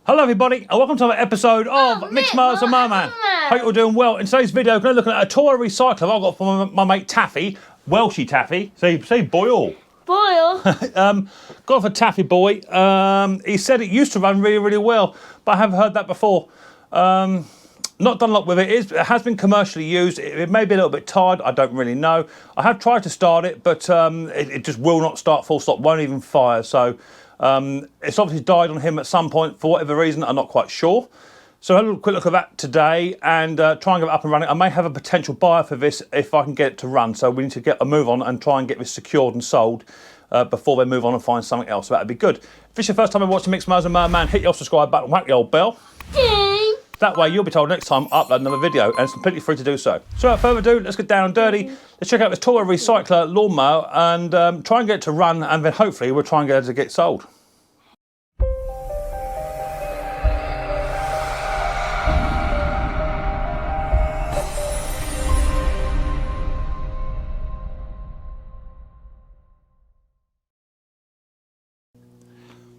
Hello everybody and welcome to another episode of Mixed Mowers and Mower. Hope you're doing well. In today's video we're going to look at a Toro recycler I've got from my mate Taffy, Welshie Taffy. Say Boyle. Boyle. Got for Taffy boy. He said it used to run really well, but I have heard that before. Not done a lot with it. It has been commercially used. It may be a little bit tired. I don't really know. I have tried to start it, but it just will not start full stop. Won't even fire. So it's obviously died on him at some point for whatever reason. I'm not quite sure. So I had a quick look at that today and try and get it up and running. I may have a potential buyer for this if I can get it to run. So we need to get a move on and try and get this secured and sold before they move on and find something else. So that'd be good. If this is your first time watching Mixed Mowers and Mower Man, hit your subscribe button, whack the old bell. That way you'll be told next time I upload another video, and it's completely free to do so. So without further ado, let's get down and dirty. Let's check out this Toro recycler lawnmower and try and get it to run, and then hopefully we'll try and get it to get sold.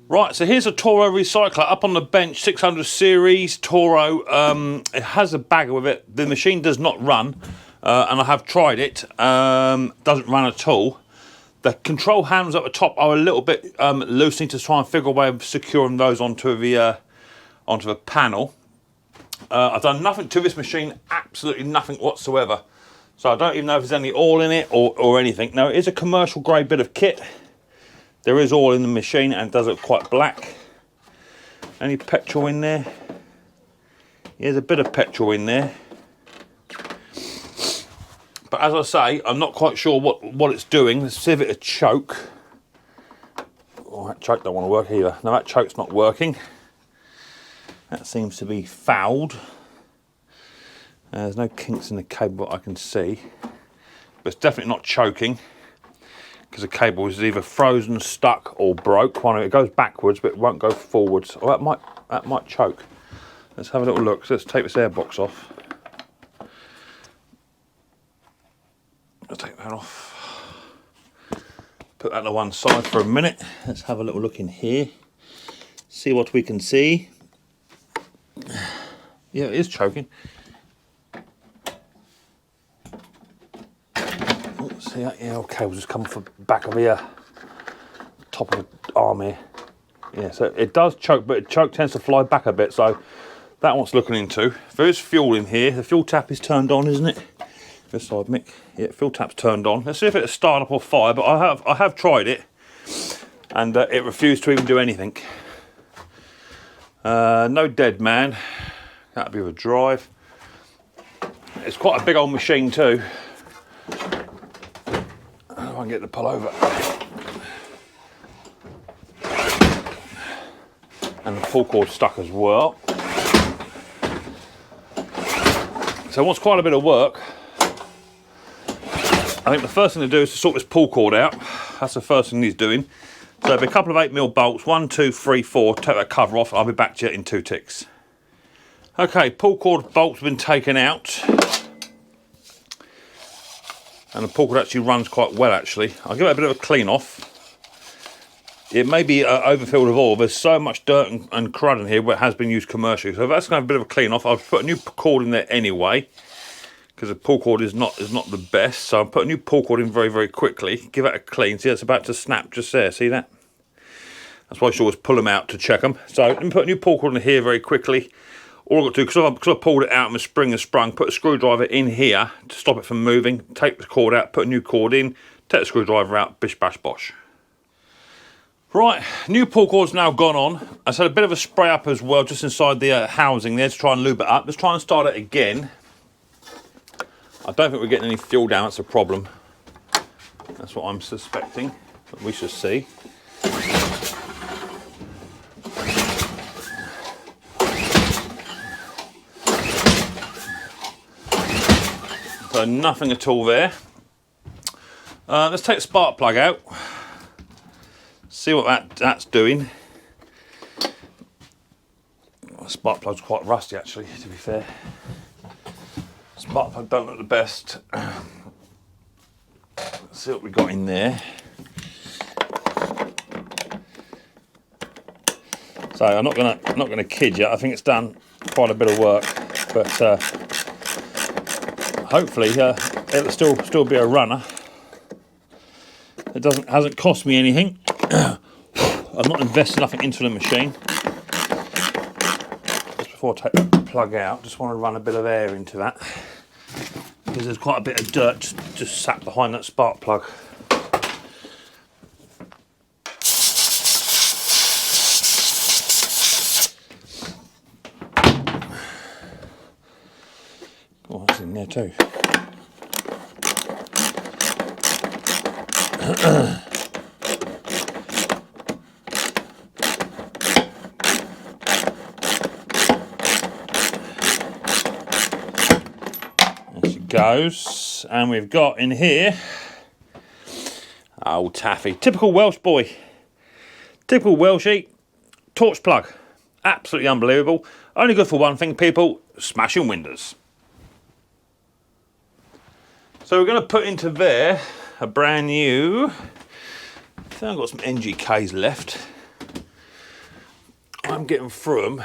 Right, so here's a Toro recycler up on the bench, 600 series Toro. It has a bagger with it. The machine does not run, and I have tried it. Doesn't run at all. The control handles at the top are a little bit loose. Need to try and figure a way of securing those onto the panel. I've done nothing to this machine, absolutely nothing whatsoever. So I don't even know if there's any oil in it or anything. Now, it is a commercial grade bit of kit. There is oil in the machine and it does look quite black. Any petrol in there? There's a bit of petrol in there. But as I say, I'm not quite sure what it's doing. Let's see if it'll choke. Oh, that choke don't want to work either. No, that choke's not working. That seems to be fouled. There's no kinks in the cable that I can see. But it's definitely not choking, because the cable is either frozen, stuck, or broke. One of it goes backwards, but it won't go forwards. Oh, that might choke. Let's have a little look. So let's take this airbox off. I'll take that off. Put that to one side for a minute. Let's have a little look in here. See what we can see. Yeah, it is choking. See that? Yeah, okay, we'll just come from the back of here, top of the arm here. Yeah, so it does choke, but the choke tends to fly back a bit, so that one's looking into. There is fuel in here. The fuel tap is turned on, isn't it? This side, Mick. Yeah, fuel tap's turned on. Let's see if it'll start up or fire, but I have tried it, and it refused to even do anything. No dead man. That'll be with a drive. It's quite a big old machine too. I can get the pull over. And the pull cord stuck as well. So it wants quite a bit of work. I think the first thing to do is to sort this pull cord out. That's the first thing he's doing. So there'll be a couple of 8mm bolts, 1, 2, 3, 4, take that cover off. I'll be back to you in 2 ticks. Okay, pull cord bolts have been taken out. And the pull cord actually runs quite well, actually. I'll give it a bit of a clean off. It may be overfilled with oil. There's so much dirt and crud in here where it has been used commercially. So that's going to have a bit of a clean off. I'll put a new cord in there anyway, because the pull cord is not the best. So I'll put a new pull cord in very quickly. Give it a clean. See, it's about to snap just there. See that? That's why I should always pull them out to check them. So let me put a new pull cord in here very quickly. All I've got to do, because I pulled it out and the spring has sprung, put a screwdriver in here to stop it from moving, take the cord out, put a new cord in, take the screwdriver out, bish bash bosh. Right, new pull cord's now gone on. I had a bit of a spray up as well just inside the housing there to try and lube it up. Let's try and start it again. I don't think we're getting any fuel down, that's a problem. That's what I'm suspecting, but we shall see. So nothing at all there. Let's take the spark plug out. See what that's doing. The spark plug's quite rusty actually, to be fair. Spark plug don't look the best. Let's see what we got in there. So I'm not gonna kid you. I think it's done quite a bit of work, but hopefully it'll still be a runner. It hasn't cost me anything. I've not invested nothing into the machine. Just before I take the plug out, just want to run a bit of air into that, because there's quite a bit of dirt just sat behind that spark plug. Oh, that's in there too. There she goes. And we've got in here, old Taffy, typical Welsh boy, typical Welshie, torch plug. Absolutely unbelievable. Only good for one thing, people: smashing windows. So we're going to put into there a brand new, I think I've got some NGKs left. I'm getting through them.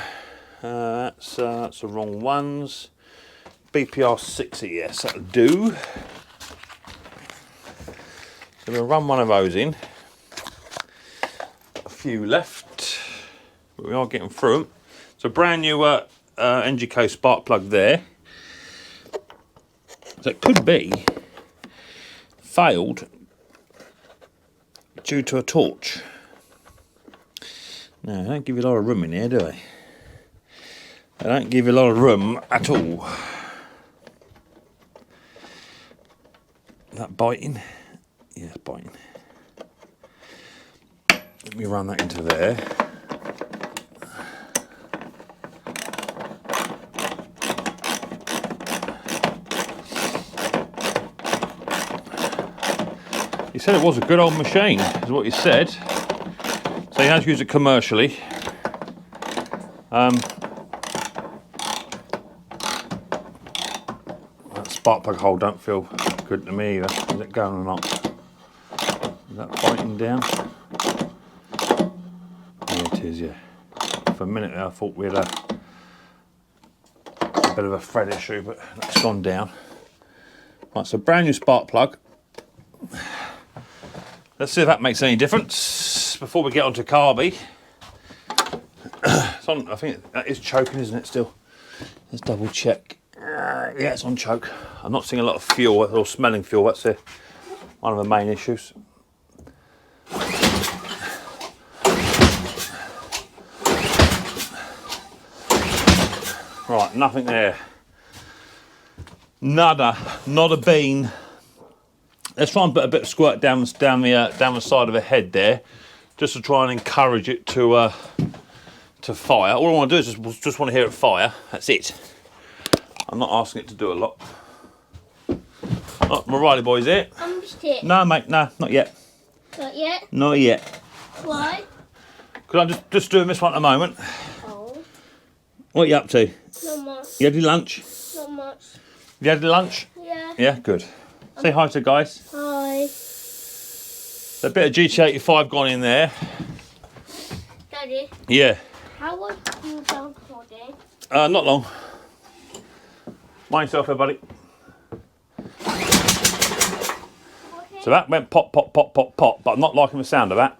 That's the wrong ones. BPR 60, yes, that'll do. So we'll run one of those in. A few left, but we are getting through them. So brand new NGK spark plug there. So it could be failed due to a torch. No, they don't give you a lot of room in here, do they? They don't give you a lot of room at all. Is that biting? Yeah, it's biting. Let me run that into there. He said it was a good old machine, is what he said. So he has used it commercially. That spark plug hole don't feel good to me either. Is it going or not? Is that biting down? Yeah, it is, yeah. For a minute there I thought we had a bit of a thread issue, but that's gone down. Right, so brand new spark plug. Let's see if that makes any difference before we get onto Carby. It's on, I think that is choking, isn't it, still? Let's double check. Yeah, it's on choke. I'm not seeing a lot of fuel or smelling fuel. That's one of the main issues. Right, nothing there. Nada, not a bean. Let's try and put a bit of squirt down the side of the head there, just to try and encourage it to fire. All I want to do is just want to hear it fire. That's it. I'm not asking it to do a lot. Oh, my Riley boy's here. No, mate, no, not yet. Not yet? Not yet. Why? Because I'm just doing this one at the moment. Oh. What are you up to? Not much. You had your lunch? Not much. You had your lunch? Yeah. Yeah, good. Say hi to guys. Hi. A bit of GT85 gone in there. Daddy? Yeah. How was you done for day? Not long. Mind yourself here, buddy. Okay. So that went pop, pop, pop, pop, pop, but I'm not liking the sound of that.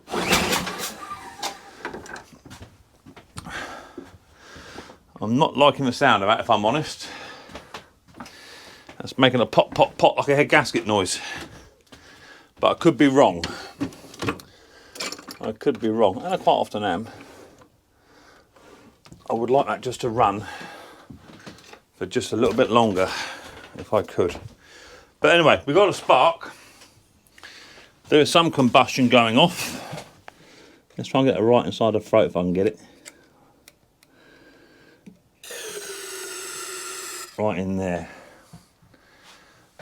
I'm not liking the sound of that, if I'm honest. That's making a pop, pop, pop like a head gasket noise. But I could be wrong. I could be wrong, and I quite often am. I would like that just to run for just a little bit longer, if I could. But anyway, we've got a spark. There is some combustion going off. Let's try and get it right inside the throat if I can get it. Right in there.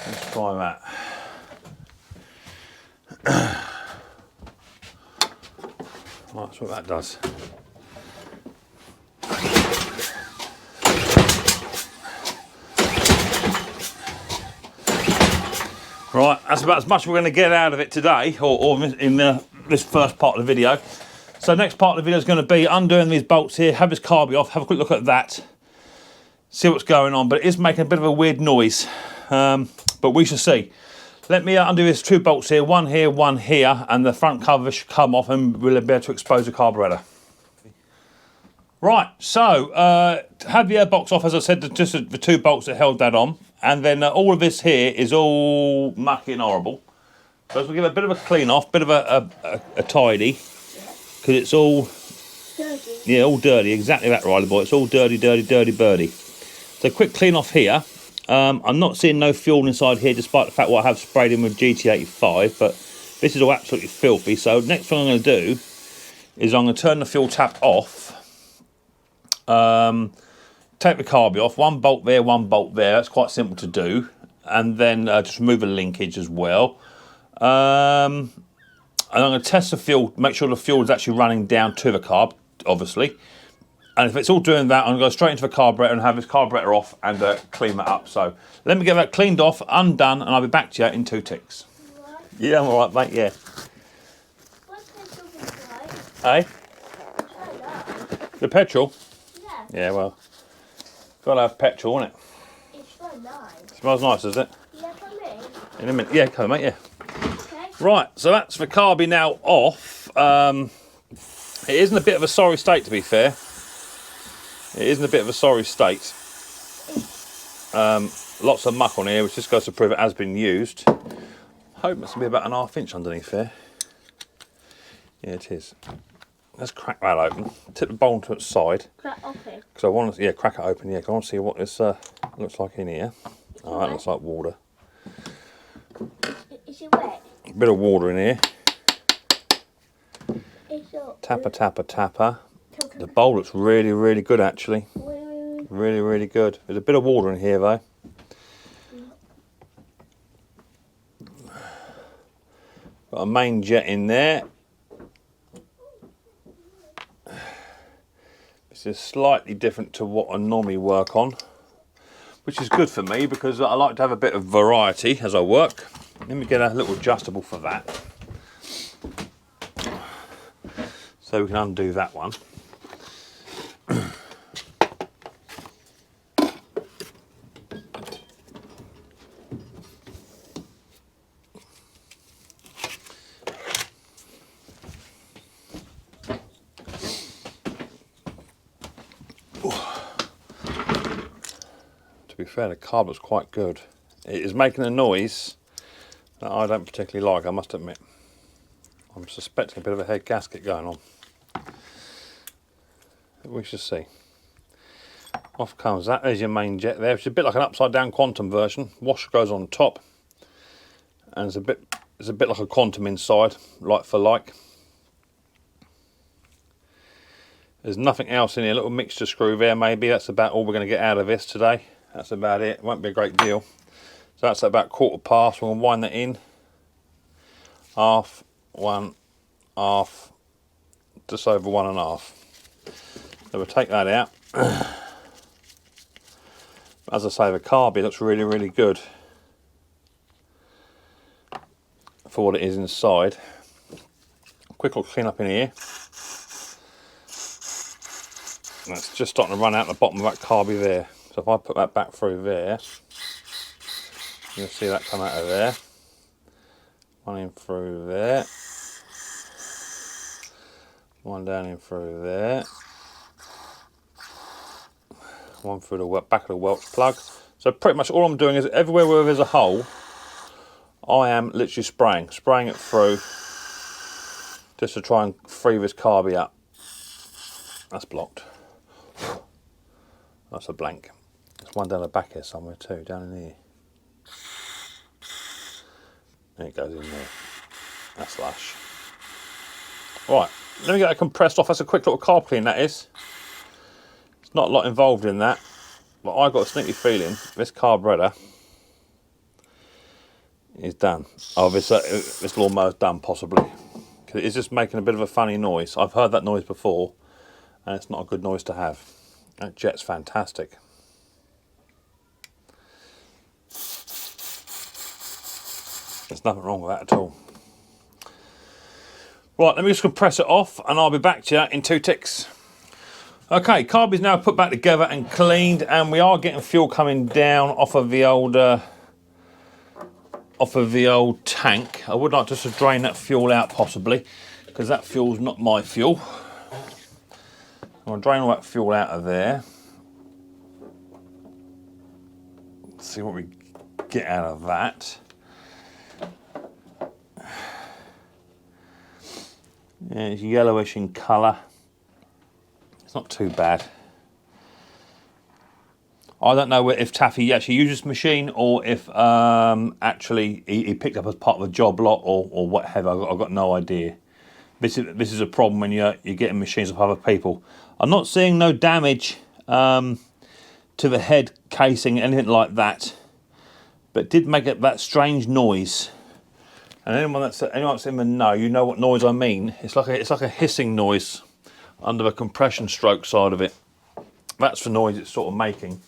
Let's try that. Right, that's what that does. Right, that's about as much as we're going to get out of it today, or in this first part of the video. So next part of the video is going to be undoing these bolts here, have this carby off, have a quick look at that, see what's going on. But it is making a bit of a weird noise, but we shall see. Let me undo these 2 bolts here, one here, and the front cover should come off and we'll be able to expose the carburetor. Right, so have the airbox off, as I said, just the 2 bolts that held that on. And then all of this here is all mucky and horrible. So we'll give it a bit of a clean off, bit of a tidy, because it's all Dirty. yeah, all dirty. Exactly that, Riley boy. It's all dirty, dirty, dirty birdie. So quick clean off here. I'm not seeing no fuel inside here, despite the fact what I have sprayed in with GT85. But this is all absolutely filthy. So next thing I'm going to do is I'm going to turn the fuel tap off. Take the carby off. 1 bolt there, 1 bolt there. That's quite simple to do. And then just remove the linkage as well. And I'm going to test the fuel, make sure the fuel is actually running down to the carb, obviously. And if it's all doing that, I'm going to go straight into the carburetor and have this carburetor off and clean that up. So let me get that cleaned off, undone, and I'll be back to you in 2 ticks. Right. Yeah, I'm all right, mate, yeah. What's petrol inside? Hey? Try that. The petrol? Yeah. Yeah, well, got to have petrol, innit? It's so nice. Smells nice, does it? Yeah, for me. In a minute. Yeah, come on, mate, yeah. Okay. Right, so that's the carby now off. It is in a bit of a sorry state, to be fair. It is in a bit of a sorry state. Lots of muck on here, which just goes to prove it has been used. Hope it's going to be about 1/2 inch underneath there. Yeah, it is. Let's crack that open. Tip the bowl to its side. Crack open. Because I want to, yeah, crack it open. Yeah, I want to see what this looks like in here. Oh, that looks like water. Is it wet? A bit of water in here. It's all... Tapper, tapper, tapper. The bowl looks really, really good, actually. Really, really good. There's a bit of water in here, though. Got a main jet in there. This is slightly different to what I normally work on, which is good for me because I like to have a bit of variety as I work. Let me get a little adjustable for that. So we can undo that one. To be fair, the carb looks quite good. It is making a noise that I don't particularly like, I must admit. I'm suspecting a bit of a head gasket going on. We shall see. Off comes that. There's your main jet there. It's a bit like an upside down quantum version. Washer goes on top, and it's a bit like a quantum inside, like for like. There's nothing else in here. A little mixture screw there, maybe. That's about all we're going to get out of this today. That's about it. It won't be a great deal. So that's about 1/4 past. We're going to wind that in. Half, 1, half, just over 1 1/2. So we'll take that out. As I say, the carby looks really, really good for what it is inside. Quick little clean up in here. That's just starting to run out the bottom of that carby there. So if I put that back through there, you'll see that come out of there. One in through there. One down in through there. One through the back of the Welch plug. So pretty much all I'm doing is everywhere where there's a hole, I am literally spraying it through just to try and free this carby up. That's blocked. That's a blank. There's one down the back here somewhere too, down in here. There it goes in there. That's lush. Right, let me get it compressed off. That's a quick little carb clean, that is. It's not a lot involved in that, but I got a sneaky feeling this carburetor is done. Oh, this lawnmower's done, possibly. Because it's just making a bit of a funny noise. I've heard that noise before, and it's not a good noise to have. That jet's fantastic. There's nothing wrong with that at all. Right, let me just compress it off and I'll be back to you in 2 ticks. Okay, carb is now put back together and cleaned, and we are getting fuel coming down off of the old tank. I would like to just drain that fuel out possibly, because that fuel's not my fuel. I'll drain all that fuel out of there. Let's see what we get out of that. Yeah, it's yellowish in colour. It's not too bad. I don't know if Taffy actually uses this machine or if actually he picked up as part of a job lot or whatever. I've got no idea. This is a problem when you're getting machines of other people. I'm not seeing no damage to the head casing, anything like that, but it did make that strange noise. And anyone that's in the know, you know what noise I mean. It's like a hissing noise under the compression stroke side of it. That's the noise it's sort of making.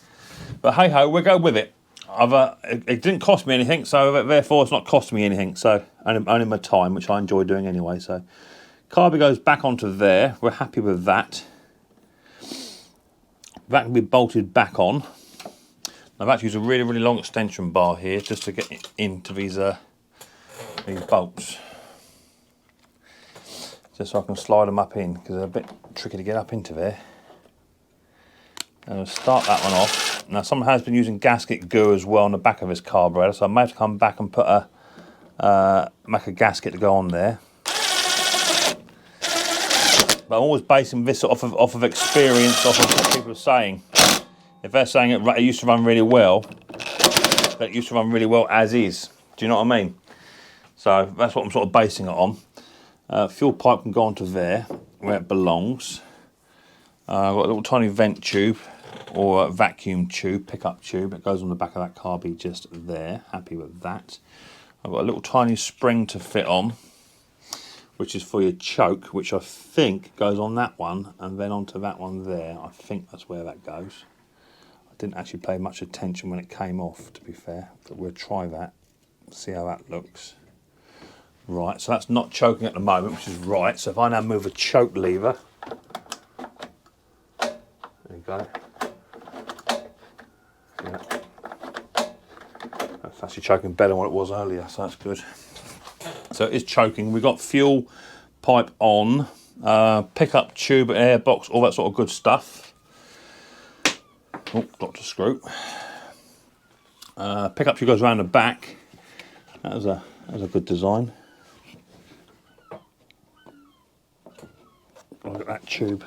But hey ho, we'll go with it. It didn't cost me anything, so therefore it's not costing me anything. So only my time, which I enjoy doing anyway. So carby goes back onto there. We're happy with that. That can be bolted back on. I've actually used a really long extension bar here just to get into these bolts, just so I can slide them up in, because they're a bit tricky to get up into there. And I'll start that one off. Now someone has been using gasket goo as well on the back of his carburetor, so I may have to come back and put make a gasket to go on there. But I'm always basing this off of experience, off of what people are saying. If they're saying it used to run really well, that it used to run really well as is. Do you know what I mean? So that's what I'm sort of basing it on. Fuel pipe can go onto there, where it belongs. I've got a little tiny vent tube, or a vacuum tube, pickup tube. It goes on the back of that carby just there. Happy with that. I've got a little tiny spring to fit on, which is for your choke, which I think goes on that one and then onto that one there. I think that's where that goes. I didn't actually pay much attention when it came off, to be fair, but we'll try that, see how that looks. Right, so that's not choking at the moment, which is right. So if I now move the choke lever, there you go. Yeah. That's actually choking better than what it was earlier, so that's good. So it is choking. We've got fuel pipe on, pickup tube, air box, all that sort of good stuff. Oh, dropped a screw. Pickup tube goes around the back. That was a good design. Look at that tube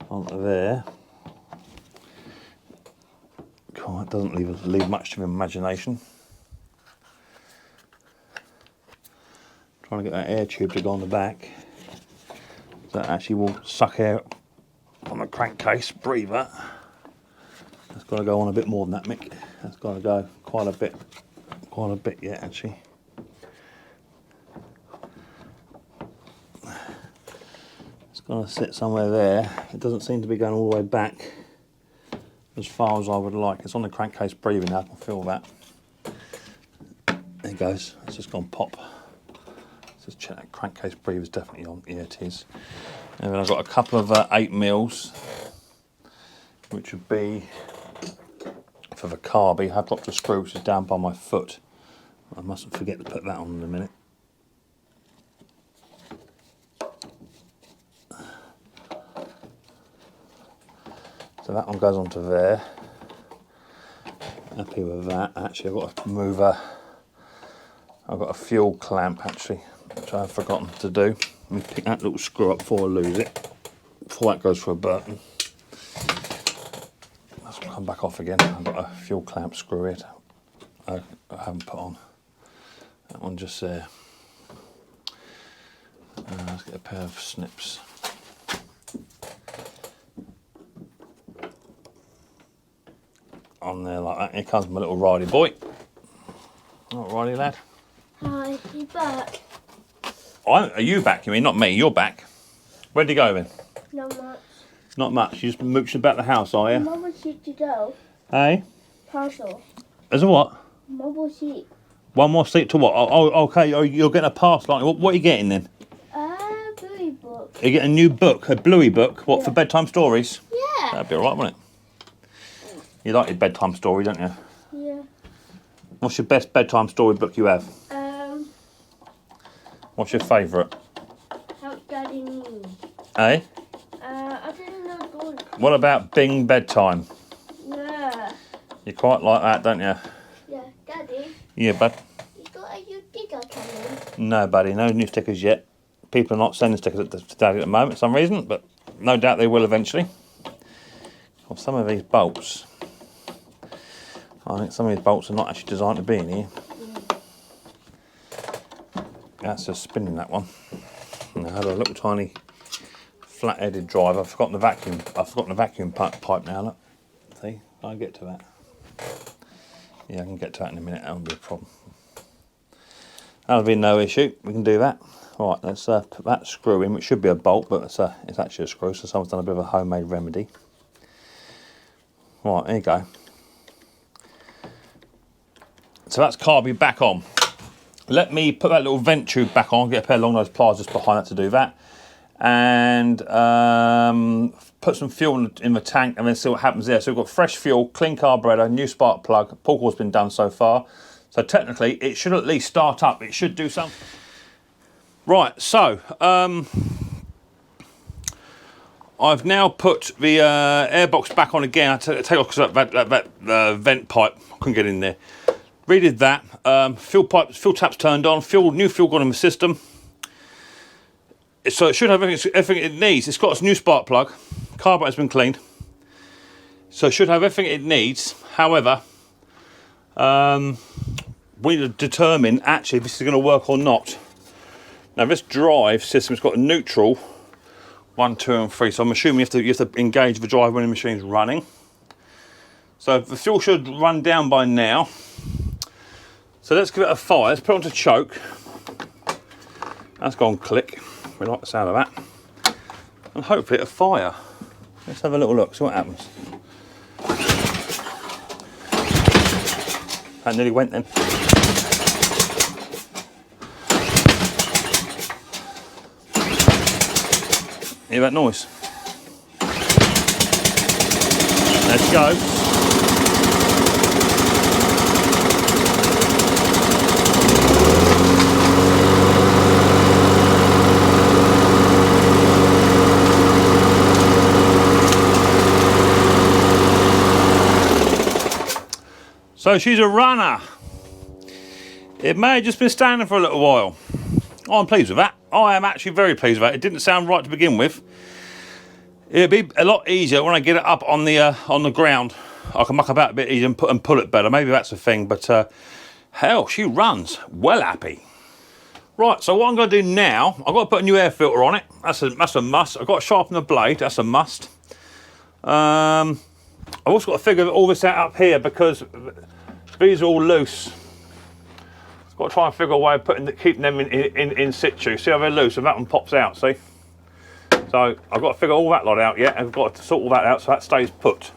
onto there. God, it doesn't leave much to imagination. Trying to get that air tube to go on the back. That actually will suck air on the crankcase breather. That's got to go on a bit more than that, Mick. That's got to go quite a bit yet, actually. It's going to sit somewhere there. It doesn't seem to be going all the way back as far as I would like. It's on the crankcase breathing now. I can feel that. There it goes. It's just gone pop. Just check that crankcase breather's definitely on. Yeah, it is. And then I've got a couple of 8mm, which would be for the carby. I've dropped a screw which is down by my foot. I mustn't forget to put that on in a minute. So that one goes onto there. Happy with that. Actually, I've got to move I've got a fuel clamp actually, which I've forgotten to do. Let me pick that little screw up before I lose it. Before that goes for a Burton. That's come back off again. I've got a fuel clamp screw here. I haven't put on. That one just there. Let's get a pair of snips. On there like that. Here comes my little ridey boy. All right, ridey lad. Hi, you back? Are you back? You mean not me? You're back. Where'd you go then? Not much. Not much. You just mooching about the house, are you? Mobile sheep to go. Hey? Parcel. As a what? Mobile sheep. One more seat to what? Oh, okay. You're getting a parcel, aren't you? What are you getting then? You get a new book, a bluey book, what, Yeah. for bedtime stories? Yeah. That'd be alright, wouldn't it? You like your bedtime story, don't you? Yeah. What's your best bedtime story book you have? What's your favourite? Help Daddy Me. Eh? I didn't know good. What about Bing Bedtime? Yeah. You quite like that, don't you? Yeah. Daddy, Yeah, bud. you got a new digger coming? No, buddy, no new stickers yet. People are not sending stickers to Daddy at the moment for some reason, but no doubt they will eventually. Well, some of these bolts, I think some of these bolts are not actually designed to be in here. That's just spinning, that one. And I had a little tiny flat-headed drive. I've forgotten the vacuum. I've forgotten the vacuum pipe now. Look, see, can I get to that? Yeah, I can get to that in a minute. That won't be a problem. That'll be no issue. We can do that. All right, let's put that screw in, which should be a bolt, but it's actually a screw. So someone's done a bit of a homemade remedy. Right, there you go. So that's carby back on. Let me put that little vent tube back on, get a pair of long nose pliers just behind that to do that. And put some fuel in the tank and then see what happens there. So we've got fresh fuel, clean carburetor, new spark plug, pull cord's been done so far. So technically it should at least start up, it should do something. Right, so I've now put the airbox back on again. I had to take off because that vent pipe, couldn't get in there. Redid that, fuel tap's turned on, new fuel gone in the system. So it should have everything it needs. It's got a new spark plug, carburetor's been cleaned. So it should have everything it needs. However, we need to determine actually if this is going to work or not. Now this drive system's got a neutral, 1, 2 and 3. So I'm assuming you have to engage the drive when the machine's running. So the fuel should run down by now. So let's give it a fire. Let's put it onto choke. That's gone click. We like the sound of that. And hopefully it'll fire. Let's have a little look, see what happens. That nearly went then. Hear that noise? Let's go. So she's a runner. It may have just been standing for a little while. Oh, I'm pleased with that. I am actually very pleased with that. It didn't sound right to begin with. It'd be a lot easier when I get it up on the ground. I can muck about a bit easier and pull it better. Maybe that's the thing, but hell, she runs. Well happy. Right, so what I'm going to do now, I've got to put a new air filter on it. That's a must. I've got to sharpen the blade. That's a must. I've also got to figure all this out up here because these are all loose. I've got to try and figure a way of keeping them in situ. See how they're loose and that one pops out, see? So I've got to figure all that lot out yet. I've got to sort all that out so that stays put.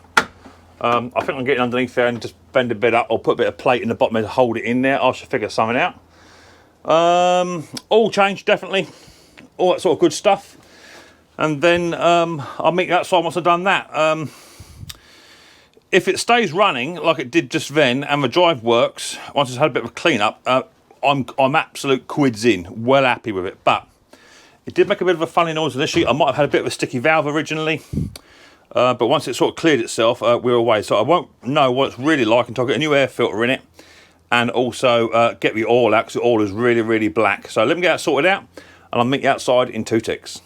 I think I'm getting underneath there and just bend a bit up or put a bit of plate in the bottom to hold it in there. I should figure something out. Oil change, definitely. All that sort of good stuff. And then I'll meet you outside once I've done that. If it stays running like it did just then and the drive works, once it's had a bit of a clean up, I'm absolute quids in, well happy with it. But it did make a bit of a funny noise initially. I might have had a bit of a sticky valve originally, but once it sort of cleared itself, we're away. So I won't know what it's really like until I get a new air filter in it and also get the oil out because the oil is really, really black. So let me get that sorted out and I'll meet you outside in 2 ticks.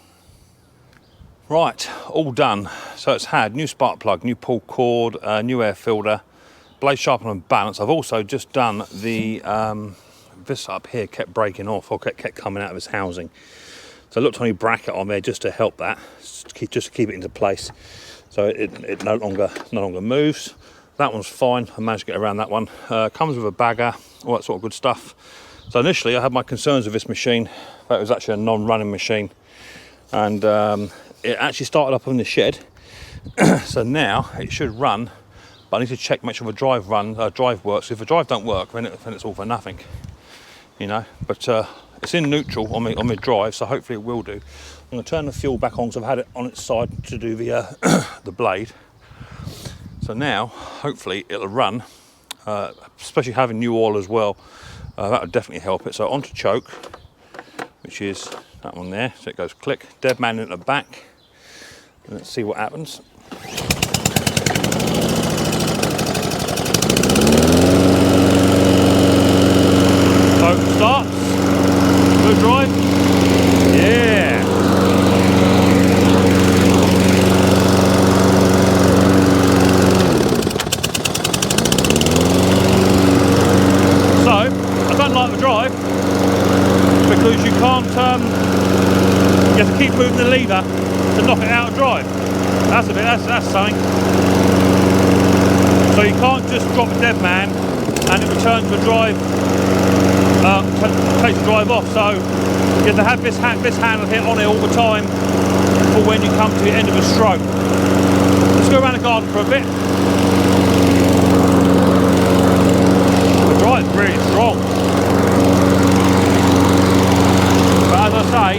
Right, all done. So it's had new spark plug, new pull cord, new air filter, blade sharpener and balance. I've also just done the, this up here kept breaking off or kept coming out of its housing. So a little tiny bracket on there just to help that, just to keep it into place. So it no longer moves. That one's fine, I managed to get around that one. Comes with a bagger, all that sort of good stuff. So initially I had my concerns with this machine, that it was actually a non-running machine. And it actually started up in the shed. So now it should run, but I need to check, make sure the drive works. If the drive don't work, then it's all for nothing, you know. But it's in neutral on my drive, so hopefully it will do. I'm going to turn the fuel back on because I've had it on its side to do the the blade. So now, hopefully, it'll run, especially having new oil as well. That would definitely help it. So onto choke, which is that one there. So it goes click, dead man in the back. And let's see what happens. So starts, good drive, yeah. So I don't like the drive because you can't, you have to keep moving the lever to knock it out of drive. That's something. So you can't just drop a dead man and it returns to a drive, takes the drive off. So you have to have this handle here on it all the time for when you come to the end of a stroke. Let's go around the garden for a bit. The drive's really strong. But as I say,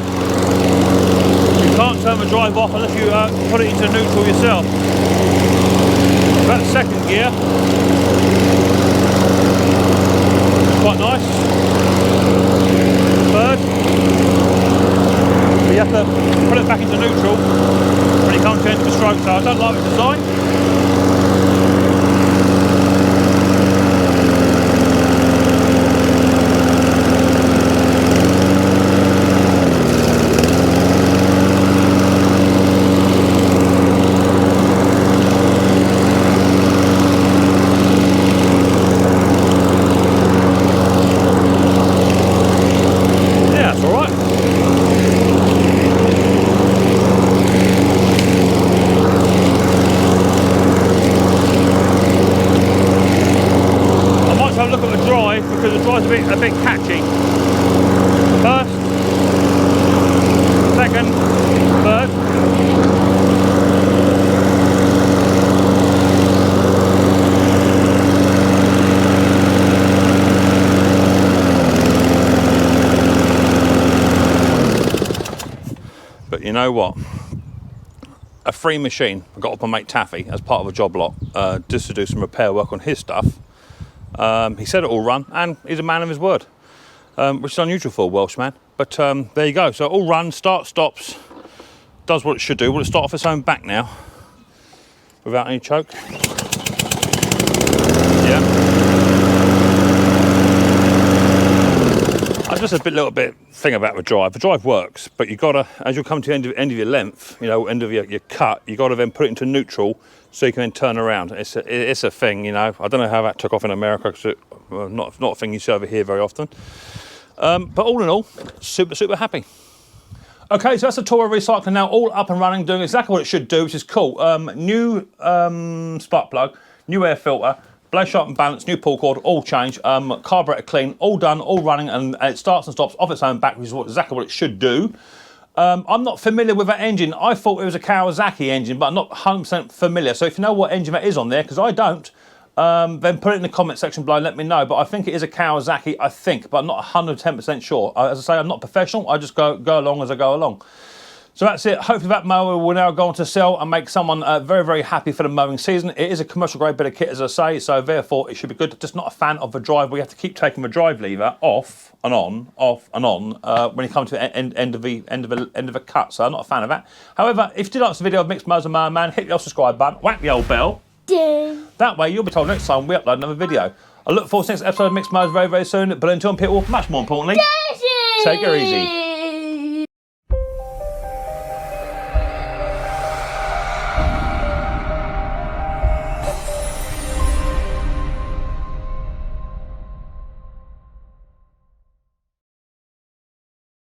you can't turn the drive off unless you put it into neutral yourself. That's second gear. Quite nice. Third. But you have to put it back into neutral when you come to the end of the stroke, so I don't like the design. A bit catchy. First, second, third. But you know what? A free machine I got up on mate Taffy as part of a job lot, just to do some repair work on his stuff. He said it all run, and he's a man of his word, which is unusual for a Welshman. But there you go. So all run, starts, stops, does what it should do. Will it start off its own back now, without any choke? Yeah. Just a little bit thing about the drive. The drive works, but you gotta, as you come to the end of your length, you know, end of your cut, you gotta then put it into neutral so you can then turn around. It's a thing, you know. I don't know how that took off in America because it's not a thing you see over here very often. But all in all, super happy. Okay, so that's the Toro recycler now all up and running, doing exactly what it should do, which is cool. New spark plug, new air filter, blade sharp and balance, new pull cord, all changed, carburetor clean, all done, all running, and it starts and stops off its own back, which is exactly what it should do. I'm not familiar with that engine. I thought it was a Kawasaki engine, but I'm not 100% familiar. So if you know what engine that is on there, because I don't, then put it in the comment section below and let me know. But I think it is a Kawasaki, I think, but I'm not 110% sure. As I say, I'm not professional. I just go along as I go along. So that's it. Hopefully that mower will now go on to sell and make someone very happy for the mowing season. It is a commercial grade bit of kit, as I say, so therefore it should be good. Just not a fan of the drive. We have to keep taking the drive lever off and on when you come to the end of a cut. So I'm not a fan of that. However, if you did like the video of Mixed Mowers and Mower Man, hit the old subscribe button, whack the old bell. Ding. That way you'll be told next time we upload another video. I look forward to the next episode of Mixed Mowers very soon. But until then, people, much more importantly, take it easy.